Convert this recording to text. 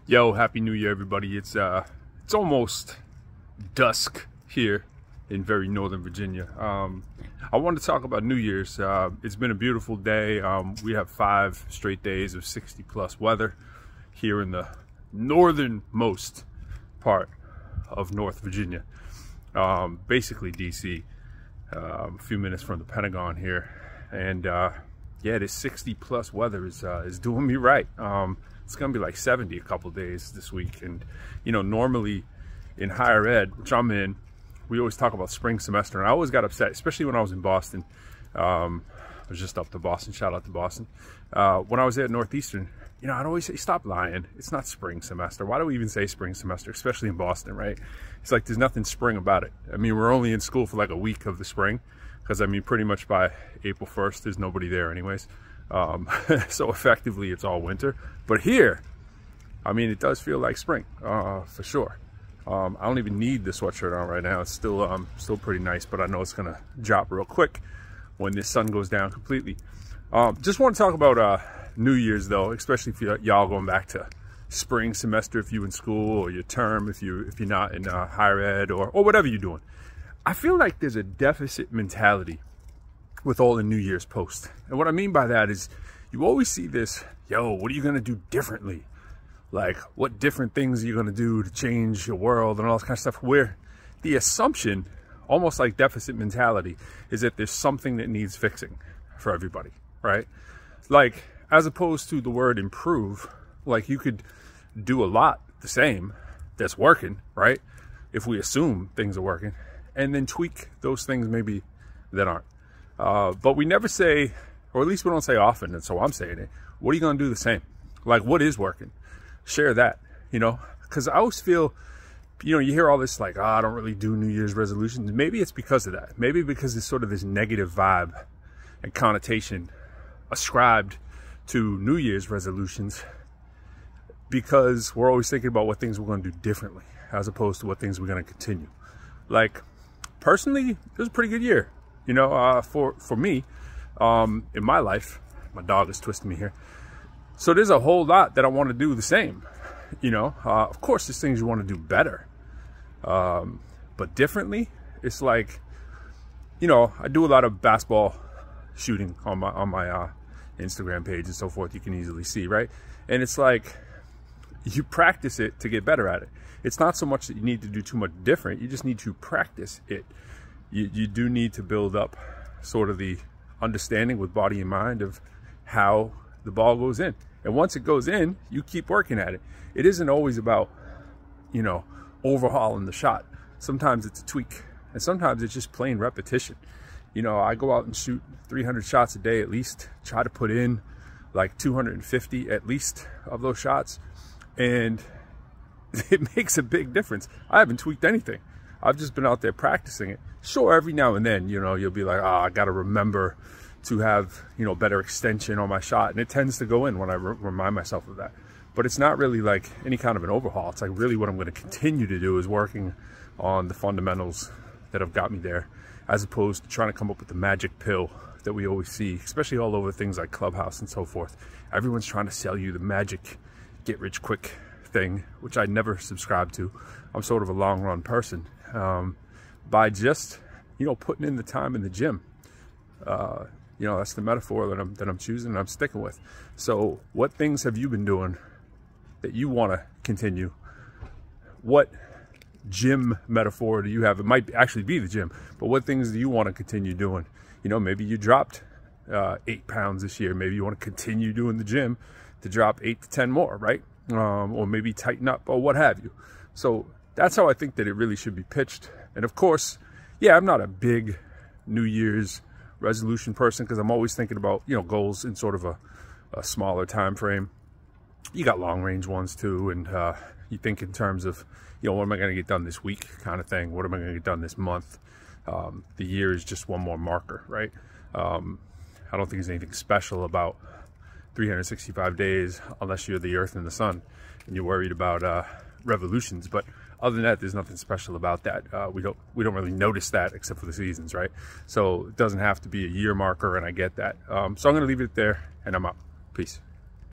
Yo, happy New Year, everybody. It's almost dusk here in very northern Virginia. I wanted to talk about New Year's. It's been a beautiful day. We have 5 straight days of 60+ weather here in the northernmost part of North Virginia, basically DC, a few minutes from the Pentagon here. And yeah, this 60+ weather is doing me right. It's gonna be like 70 a couple days this week. And you know, normally in higher ed, which I'm in, we always talk about spring semester, and I always got upset, especially when I was in Boston. I was just up to Boston, shout out to Boston. When I was at Northeastern, you know, I'd always say, stop lying, it's not spring semester. Why do we even say spring semester, especially in Boston, right? It's like there's nothing spring about it. I mean, we're only in school for like a week of the spring, because I mean, pretty much by April 1st, there's nobody there anyways. So effectively it's all winter. But here, I mean, it does feel like spring, for sure. I don't even need the sweatshirt on right now. It's still pretty nice, but I know it's gonna drop real quick when the sun goes down completely. Just want to talk about New Year's though, especially if y'all going back to spring semester, if you in school, or your term if you're not in higher ed, or whatever you're doing. I feel like there's a deficit mentality with all the New Year's posts. And what I mean by that is you always see this, yo, what are you gonna do differently? Like, what different things are you gonna do to change your world and all this kind of stuff, where the assumption, almost like deficit mentality, is that there's something that needs fixing for everybody, right? Like, as opposed to the word improve, like you could do a lot the same that's working, right? If we assume things are working, and then tweak those things maybe that aren't. But we never say, or at least we don't say often, and so I'm saying it, what are you gonna do the same? Like, what is working? Share that, you know? Because I always feel, you know, you hear all this like, oh, I don't really do New Year's resolutions. Maybe it's because of that. Maybe because it's sort of this negative vibe and connotation ascribed to New Year's resolutions, because we're always thinking about what things we're gonna do differently as opposed to what things we're gonna continue. Like, personally, it was a pretty good year. You know, for me, in my life. My dog is twisting me here. So there's a whole lot that I want to do the same. You know, of course, there's things you want to do better, but differently. It's like, you know, I do a lot of basketball shooting on my Instagram page and so forth. You can easily see, right? And it's like you practice it to get better at it. It's not so much that you need to do too much different. You just need to practice it. You do need to build up sort of the understanding with body and mind of how the ball goes in. And once it goes in, you keep working at it. It isn't always about, you know, overhauling the shot. Sometimes it's a tweak, and sometimes it's just plain repetition. You know, I go out and shoot 300 shots a day at least, try to put in like 250 at least of those shots, and it makes a big difference. I haven't tweaked anything. I've just been out there practicing it. Sure, every now and then, you know, you'll be like, oh, I got to remember to have, you know, better extension on my shot. And it tends to go in when I remind myself of that. But it's not really like any kind of an overhaul. It's like really what I'm going to continue to do is working on the fundamentals that have got me there, as opposed to trying to come up with the magic pill that we always see, especially all over things like Clubhouse and so forth. Everyone's trying to sell you the magic get rich quick thing, which I never subscribe to. I'm sort of a long run person. By just, you know, putting in the time in the gym. You know, that's the metaphor that I'm choosing and I'm sticking with. So what things have you been doing that you want to continue? What gym metaphor do you have? It might actually be the gym, but what things do you want to continue doing? You know, maybe you dropped 8 pounds this year. Maybe you want to continue doing the gym to drop 8 to 10 more, right? Or maybe tighten up, or what have you. So that's how I think that it really should be pitched. And of course, yeah, I'm not a big New Year's resolution person, because I'm always thinking about, you know, goals in sort of a smaller time frame. You got long range ones too, and you think in terms of, you know, what am I going to get done this week kind of thing? What am I going to get done this month? The year is just one more marker, right? I don't think there's anything special about 365 days unless you're the earth and the sun and you're worried about revolutions. But other than that, there's nothing special about that. We don't really notice that except for the seasons, right? So it doesn't have to be a year marker, and I get that. So I'm going to leave it there, and I'm out. Peace.